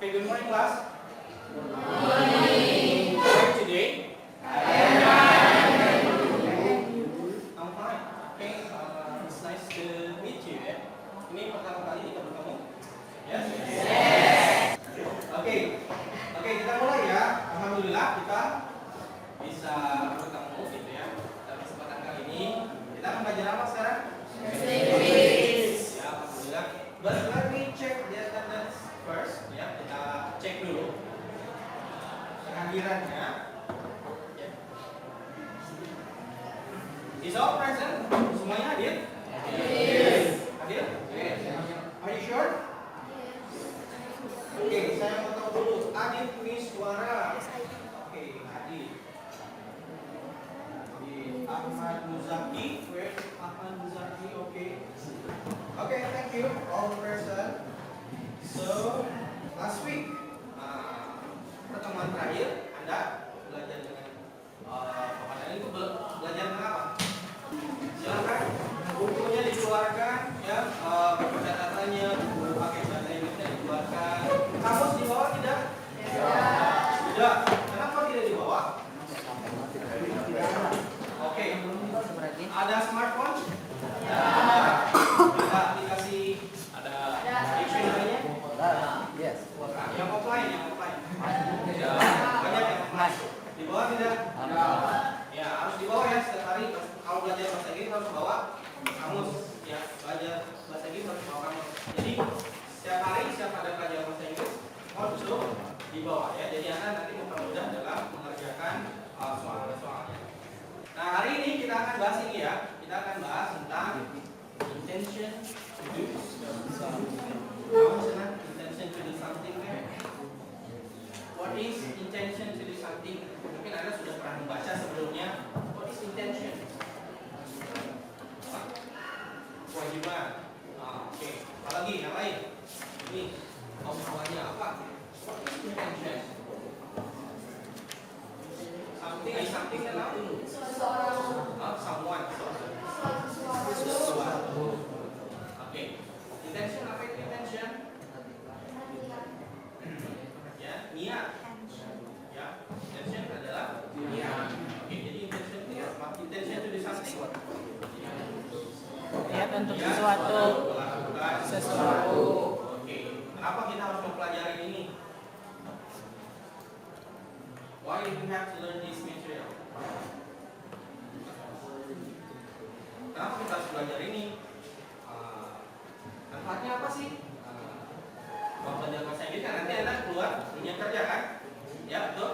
Okay, good morning, class. Good morning. How are you today? I'm fine. Okay, it's nice to meet you. Ya. Ini pertama kali kita bertemu. Yes. Oke, kita mulai ya. Alhamdulillah kita bisa bertemu gitu ya. Dalam kesempatan kali ini kita akan belajar apa sekarang? Ya, alhamdulillah. But let me check the attendance first. Ya, kita cek dulu kehadirannya. Is all present? Semuanya hadir? Yes. Hadir? Yes. Are you sure? Oke, saya mau tahu dulu. Adit Miswara. Oke, Adit. Ahmad Muzaki. Where is Ahmad Muzaki? Oke. Oke, thank you. All present. So, last week, pertemuan terakhir, Anda belajar dengan Bapak itu belajar tentang apa? Silakan, bukunya dikeluarkan, ya, buku catatannya, buku pakai bahasa Inggrisnya dikeluarkan. Kamus dibawa tidak? Tidak. Kenapa tidak dibawa? Oke. Ada smartphone? Ada aplikasi? Ada dictionary-nya? Yes. Yang offline. Banyak yang offline. Dibawa tidak? Ya, harus dibawa ya setiap hari. Kalau belajar bahasa Inggris harus bawa kamus. Ya, belajar bahasa Inggris harus bawa kamus. Jadi setiap hari setiap ada pelajaran bahasa Inggris harus dibawa ya. Jadi Anda nanti mempermudah dalam mengerjakan soal-soalnya. Nah, hari ini kita akan bahas ini ya. Kita akan bahas tentang intention to do something. Intention to do something. What is intention to do something? Mungkin Anda sudah pernah membaca sebelumnya. What is intention? Kewajiban. Oke. Apalagi yang lain? Ini awalnya apa? What is intention? Something adalah someone. Sesuatu. Oke. Intention apa itu intention? Ya, niat. Ya, intention adalah niat. Oke, jadi intention itu apa? Intention to do something. Niat untuk Ya, sesuatu. Oke. Kenapa kita harus mempelajari ini? Why do we have to learn this material? Kenapa kita harus belajar ini? Manfaatnya apa sih? Kalau belajar bahasa Inggris kan nanti Anda keluar dunia kerja kan? Ya betul?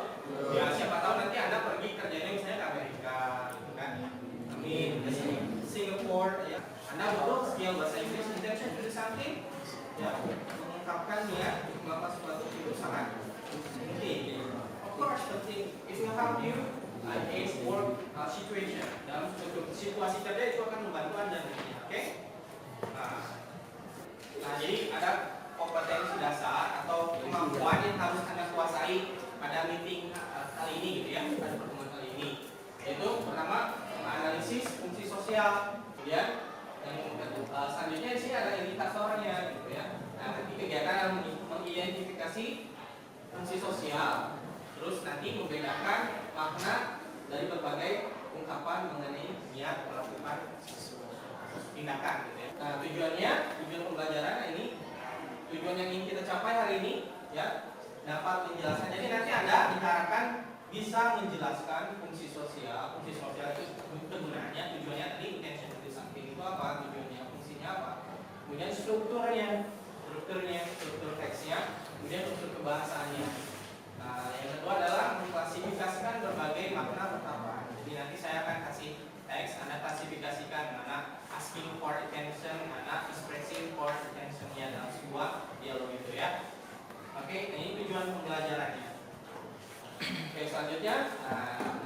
Ya siapa tahu nanti Anda pergi kerjanya misalnya ke Amerika gitu kan? Amin. Ke Singapore ya. Anda butuh skill bahasa Inggris, intention to do something. Ya, mengungkapkan niat untuk melakukan sesuatu itu sangat penting. Of course penting. It will help you in work situation. Dalam situasi kerja itu akan membantu Anda nantinya. Oke? Nah, jadi ada kompetensi dasar atau kemampuan yang harus Anda kuasai pada meeting kali ini gitu ya, pada pertemuan kali ini. Yaitu pertama menganalisis fungsi sosial, kemudian yang selanjutnya di sini ada indikatornya gitu ya. Nah, nanti kegiatan mengidentifikasi fungsi sosial, terus nanti membedakan makna dari berbagai ungkapan mengenai niat melakukan tindakan gitu ya. Nah, tujuan pembelajaran ini, tujuan yang ingin kita capai hari ini ya, dapat menjelaskan. Jadi nanti Anda diharapkan bisa menjelaskan fungsi sosial. Fungsi sosial itu kegunaannya, tujuannya tadi intention to do something itu apa, tujuannya, fungsinya apa. Kemudian struktur teksnya, kemudian struktur kebahasaannya. Nah, yang kedua adalah mengklasifikasikan berbagai makna perkataan. Jadi nanti saya akan kasih teks, Anda klasifikasikan mana asking for attention, mana expressing for attention-nya dalam sebuah dialog itu ya. Oke, ini tujuan pembelajarannya. Oke, selanjutnya,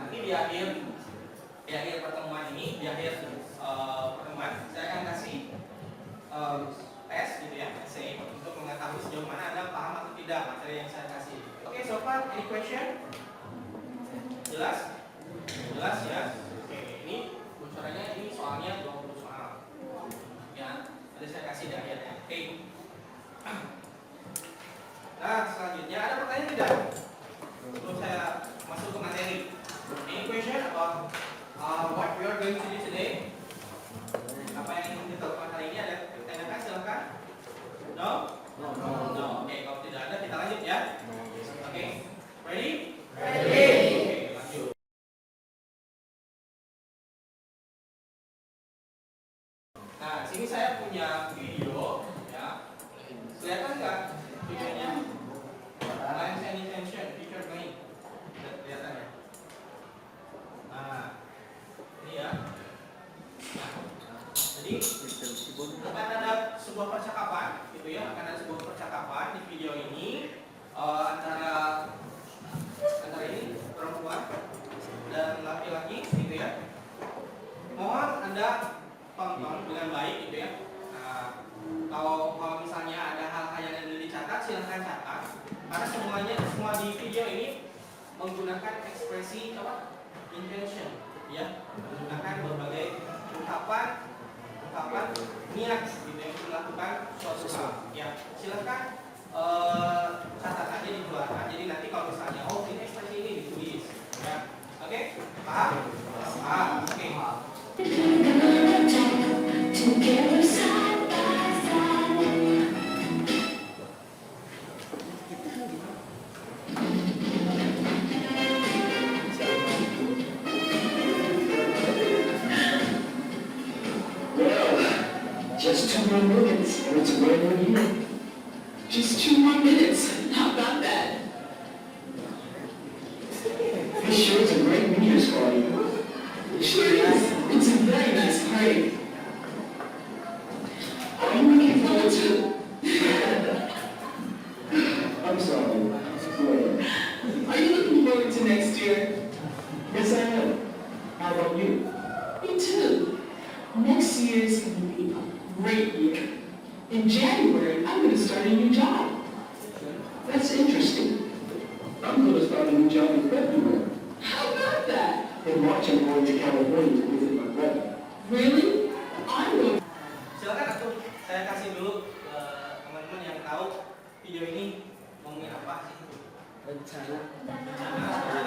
nanti di akhir pertemuan ini, di akhir pertemuan, saya akan kasih tes gitu ya, essay untuk mengetahui sejauh mana Anda paham atau tidak materi yang saya kasih. Oke, so far, any question? Jelas? Jelas ya? Oke, ini bocorannya, ini soalnya 20 soal. Ya, nanti saya kasih di akhirnya. Oke. Nah, selanjutnya sini saya punya video, ya. Kelihatan nggak videonya? Lines and intention, feature main. Kelihatan ya? Nah, ini ya. Nah, jadi akan ada sebuah percakapan, gitu ya. Akan ada sebuah percakapan di video ini antara ini perempuan dan laki-laki, gitu ya. Mohon Anda tonton dengan baik, gitu ya. Nah, kalau misalnya ada hal-hal yang ingin dicatat, silahkan catat. Karena semua di video ini menggunakan ekspresi apa? Intention, ya, menggunakan berbagai ungkapan niat, gitu yang melakukan suatu hal. Ya, silahkan catat aja di belakang. Jadi nanti kalau misalnya ini ekspresi ini ditulis, ya. Oke, paham? Paham. Oke. Together side by side. Well, just 2 more minutes and it's a brand new year. Just 2 more minutes. How about that? This sure is a great New Year's party. It sure is. It's a very nice party. Are you looking forward to it? I'm sorry. Wait. Are you looking forward to next year? Yes, I am. How about you? Me too. Next year is going to be a great year. In January, I'm going to start a new job. That's interesting. I'm going to start a new job in February. How about that? In March, I'm going to California to visit my brother. Really? I'm going. Silakan aku saya kasih dulu ke teman-teman yang tahu video ini ngomongin apa sih? Rencana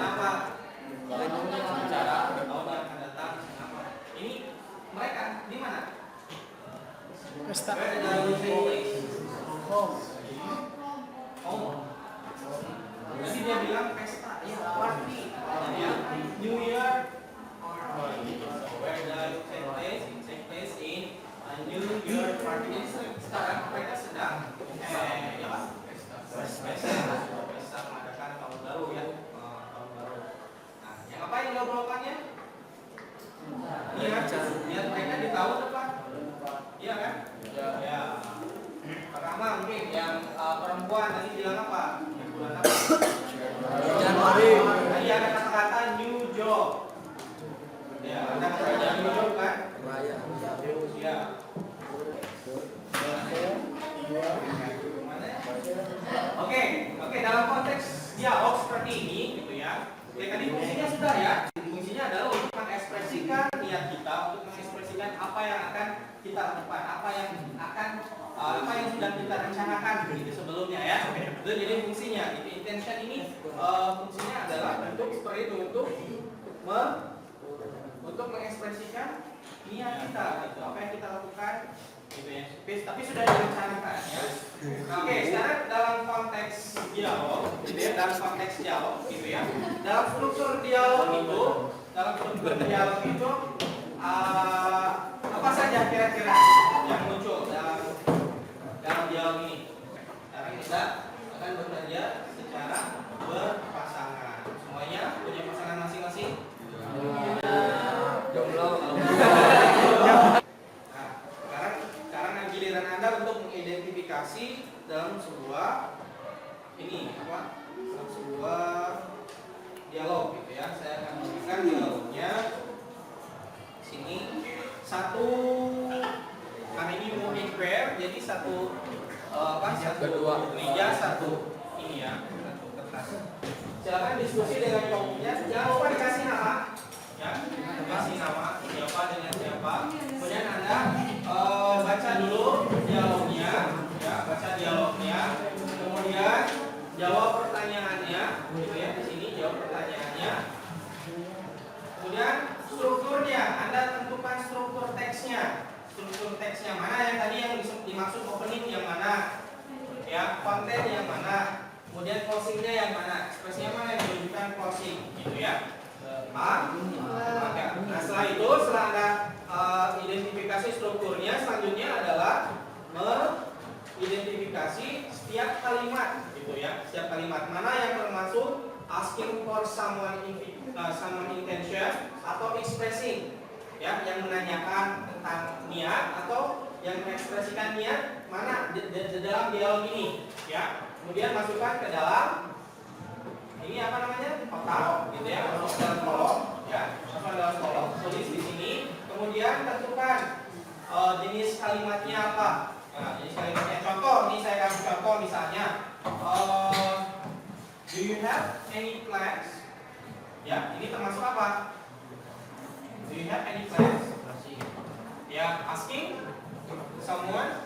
apa? Rencana tahun yang akan datang apa? Ini mereka di mana? Where the same place? Oh. Tadi dia bilang pesta, ya party, ya New Year party. Where the same place in New Year party. Jadi sekarang mereka sedang ya Pak, pesta mengadakan tahun baru ya, tahun baru. Nah, yang apa yang ngobrolkannya? Lihat mereka di tahun depan, iya kan? Ya. Pertama mungkin yang perempuan tadi bilang apa? Yang bulan apa? Januari. Tadi ada kata-kata new job. Ya, ada kata-kata new job kan? Ya. Oke, dalam konteks dialog seperti ini, gitu ya. Tadi fungsinya sudah ya. Fungsinya adalah untuk mengekspresikan niat kita, untuk mengekspresikan apa yang akan kita lakukan, apa yang sudah kita rencanakan gitu sebelumnya ya. Itu jadi fungsinya. Itu intention ini fungsinya adalah bentuk seperti itu untuk mengekspresikan niat kita, gitu. Apa yang kita lakukan, gitu ya. Tapi sudah direncanakan ya. Oke, sekarang dalam konteks dialog, gitu ya. Dalam konteks dialog, gitu ya. Dalam struktur dialog itu, apa saja kira-kira yang muncul dalam dialog ini? Sekarang kita akan bekerja secara berpasangan. Semuanya punya pasangan masing-masing? Jomblo. Nah, sekarang giliran Anda untuk mengidentifikasi dalam sebuah dialog, gitu ya. Saya akan memberikan dialognya. Sini satu, karena ini moving pair, jadi satu meja, satu ini ya, satu kertas. Silakan diskusi dengan kelompoknya. Jangan lupa dikasih nama, ya, dikasih nama siapa dengan siapa. Kemudian Anda baca dulu dialognya, ya, baca dialognya. Kemudian jawab pertanyaannya, gitu ya. Di sini jawab pertanyaannya. Kemudian strukturnya, Anda tentukan struktur teksnya. Struktur teksnya mana yang tadi yang dimaksud opening yang mana, ya, konten yang mana, kemudian closingnya yang mana, ekspresinya mana yang menunjukkan closing, gitu ya. Paham? Nah, setelah itu, setelah Anda identifikasi strukturnya, selanjutnya adalah mengidentifikasi setiap kalimat, gitu ya. Setiap kalimat mana yang termasuk asking for someone intention atau expressing, ya, yang menanyakan tentang niat atau yang mengekspresikan niat mana di dalam dialog ini, ya. Kemudian masukkan ke dalam ini apa namanya, kotak, gitu ya, masuk ke dalam kolom, ya, masuk ke dalam kolom, tulis di sini. Kemudian tentukan jenis kalimatnya apa. Nah, jenis kalimatnya, contoh, ini saya kasih contoh misalnya, do you have any plans? Ya, ini termasuk apa? Do you have any plans? Ya, asking someone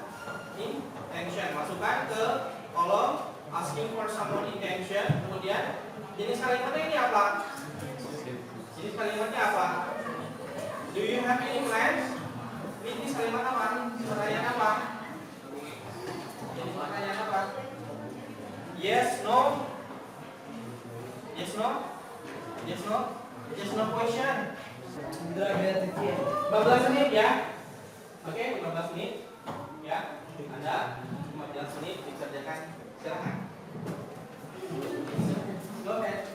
intention. Masukkan ke kolom asking for someone intention. Kemudian jenis kalimatnya ini apa? Jenis kalimatnya apa? Do you have any plans? Ini jenis kalimat apa? Pertanyaan apa? Jenis pertanyaan apa? Yes, no. Yes, no. Yes, no. Yes, no question. 15 menit ya. Oke, 15 menit. Ya. Anda 15 menit dikerjakan. Silakan. Go ahead.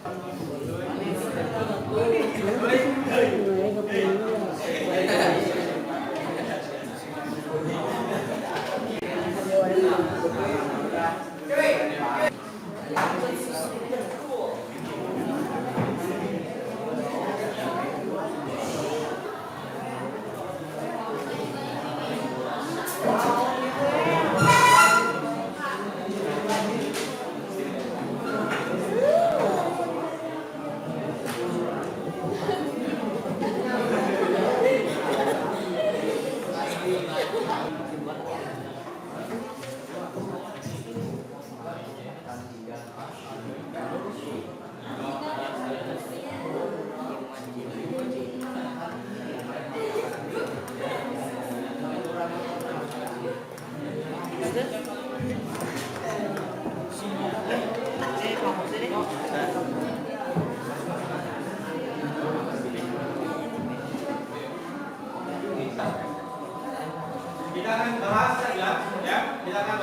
Kita akan bahas saja, ya. Kita akan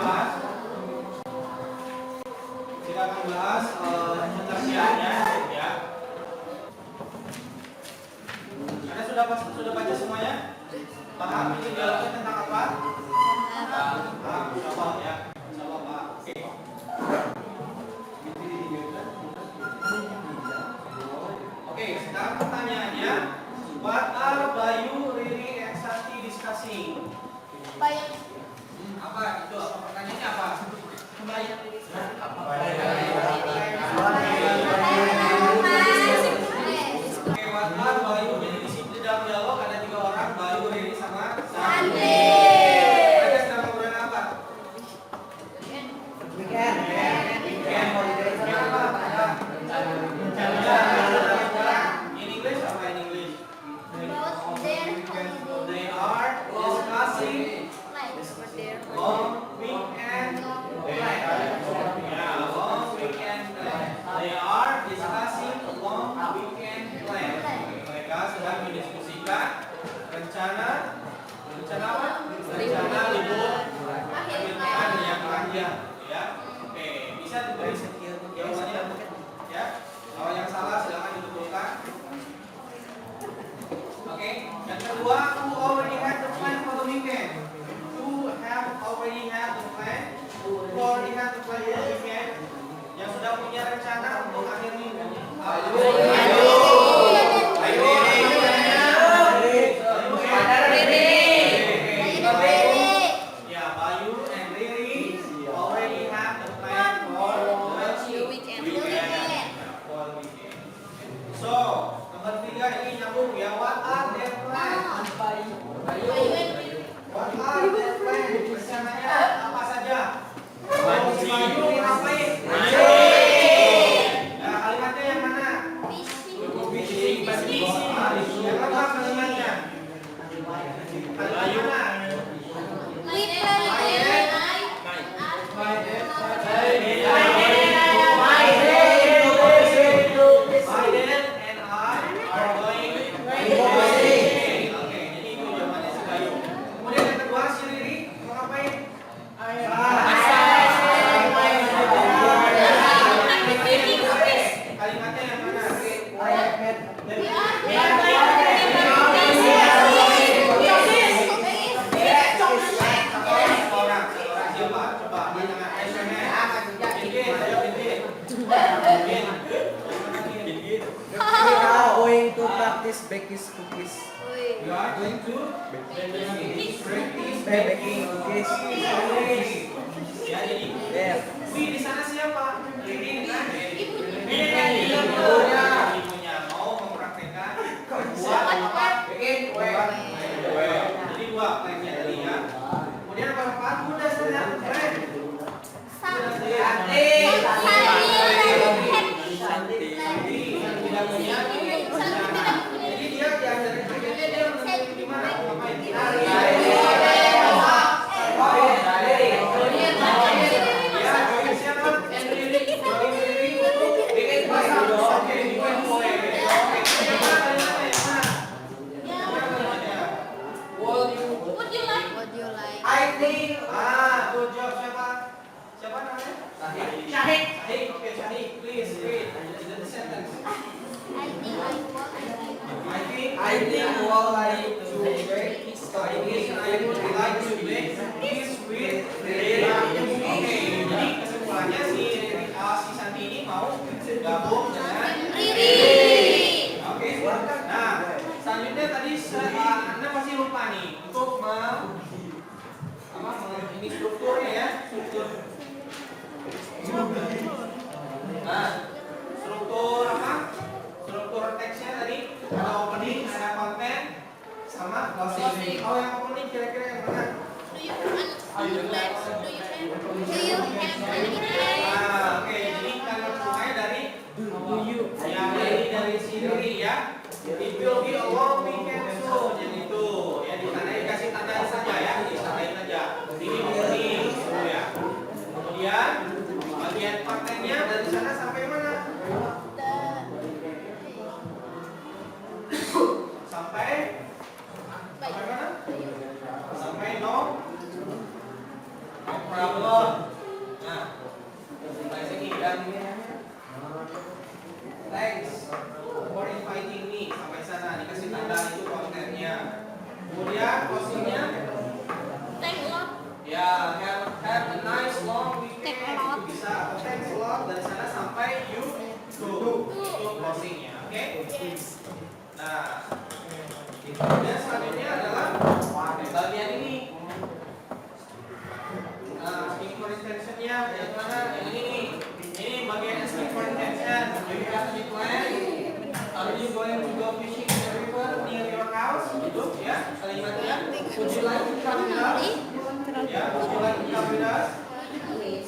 bahas pengertiannya, ya. Anda sudah baca semuanya? Paham ini dialognya tentang apa? Coba ya. Coba Pak. Oke. Oke, sekarang pertanyaannya, what are Bayu, Riri, and Sakti discussing? Apa itu? Apa pertanyaannya apa? Oke, what are Bayu? Jadi di sini dalam dialog ada 3 orang, Bayu, Riri, sama Sakti. Mereka sedang ngobrolin apa? Weekend. In English apa in English? They are discussing long weekend plan. Ya, long practice baking cookies. You are going to practice Baking cookies. Ya, jadi Yeah. Wih, di sana siapa? Ini kan? Ibunya. Ibunya mau mempraktekkan buat apa? Bikin kue. Jadi dua plannya tadi ya. Kemudian apa? Udah sana. Keren. Jadi dia diajarin akhirnya dia menentuin gimana ngapain. Would you like? I think, good job siapa? Siapa namanya? Syahid. Syahid, oke Syahid, please read the sentence. I think I I think would like to bake. I would like to bake cookies with Riri. Oke, jadi kesimpulannya si Santi ini mau gabung dengan Riri. Oke, nah selanjutnya tadi Anda pasti lupa nih untuk ini strukturnya ya, struktur. Nah, struktur apa? Struktur teksnya tadi ada opening, ada konten, sama closing. Oh, yang opening kira-kira yang mana? Do you have anything? Oke, jadi kalimat mulai dari ya dari sini ya. It will be a long weekend soon. Yang itu ya di sana dikasih tanda saja ya, ditandain saja. Ini opening ya. Kemudian bagian kontennya dari sana sampai mana? Sampai mana? Sampai no problem. Nah, sampai sini dan thanks for inviting me, sampai sana dikasih tanda itu kontennya. Kemudian closingnya Thank you. ya have a nice long weekend. Thanks a lot. Itu bisa atau thanks a lot dari sana sampai you to itu closingnya, oke? Nah, kemudian selanjutnya adalah bagian ini. Nah, speaking for intentionnya yang mana? Yang ini nih. Ini bagian speaking for intention. Do you have any plan? Are you going to go fishing in the river near your house? Gitu ya, kalimatnya. Would you like to come with us? Ya, would you like to come with us?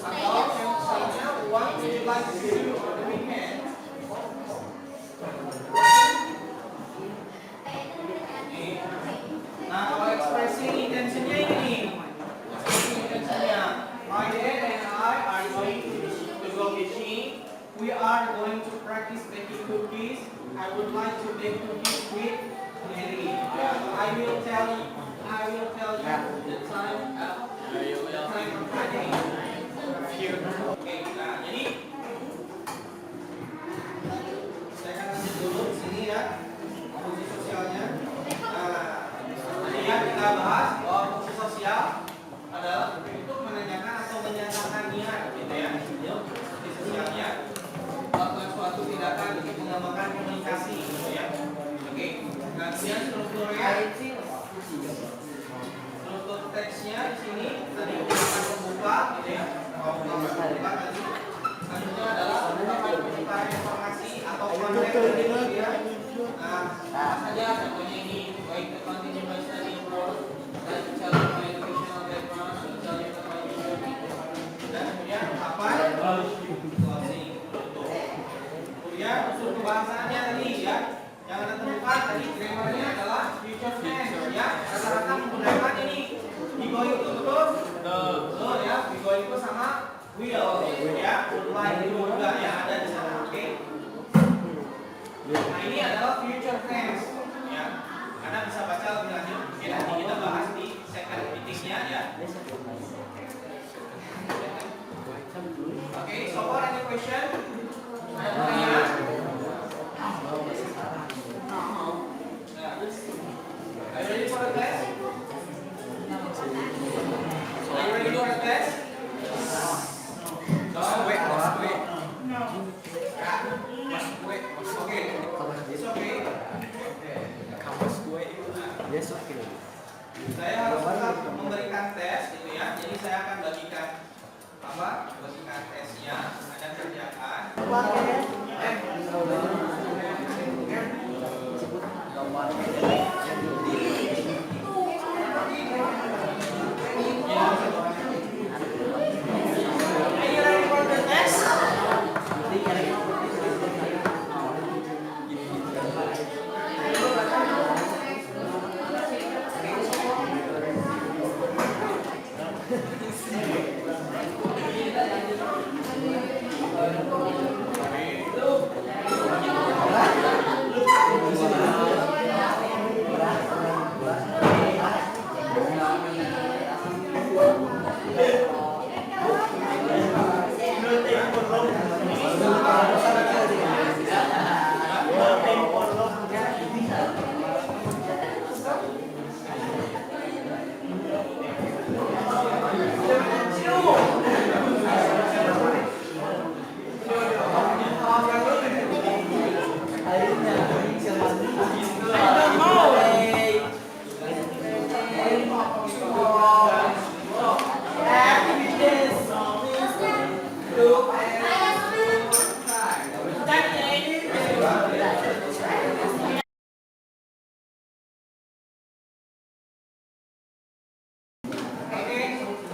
Atau yang selanjutnya, what would you like to do for the weekend? Nah, kalau expressing intentionnya ini nih. Expressing intentionnya. My dad and I are going to go fishing. We are going to practice baking cookies. I would like to bake cookies with Mary. I will tell you the time on Friday. Oke, nah jadi saya akan lanjut dulu sini ya, fungsi sosialnya. Tadi ya kita bahas bahwa fungsi sosial adalah untuk menanyakan atau menyatakan niat, gitu ya. Fungsi sosialnya melakukan suatu tindakan untuk mengembangkan komunikasi, gitu ya. Oke, nah kemudian strukturnya, struktur teksnya di sini tadi akan membuka, gitu ya. Membuka tadi. Selanjutnya adalah penyebaran informasi atau konten dari media. Nah, apa saja contohnya ini, baik the continue by study abroad, dan tell you my educational background, tell you my journey. Dan kemudian apa? Closing, tutup. Kemudian unsur kebahasaannya tadi ya, yang Anda temukan tadi grammarnya adalah future tense ya, rata-rata menggunakan ini be going to, betul ya, be going to sama will ya, would like to juga ya ada di sana, oke? Nah ini adalah future tense ya, Anda bisa baca lebih lanjut, mungkin nanti kita bahas di second meetingnya ya. Oke, so far any question? Ada pertanyaan? Are you ready for the class? Are you ready for the class? No. Okay, it's okay. saya harus tetap memberikan tes gitu ya. Jadi saya akan bagikan tesnya, ada kerjaan. Are you ready for the test?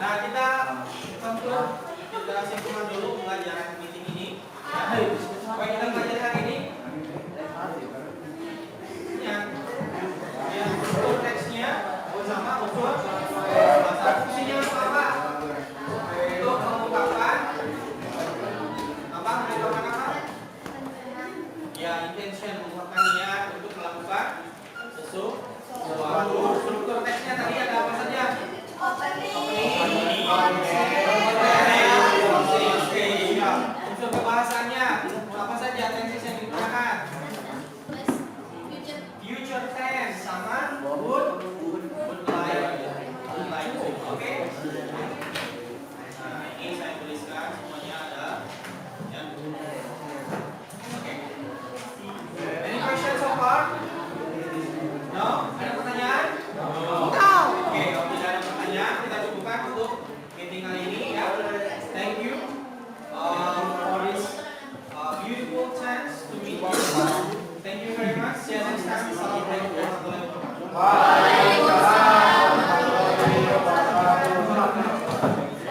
Nah, kita simpulkan dulu pelajaran meeting ini. Ya. Apa yang kita pelajari hari ini? Ya, unsur teksnya sama unsur bahasa. Fungsinya apa? Untuk mengungkapkan apa? Ya, intention, mengungkapkan niat untuk melakukan sesuatu. Struktur teksnya tadi ada apa saja? Opening,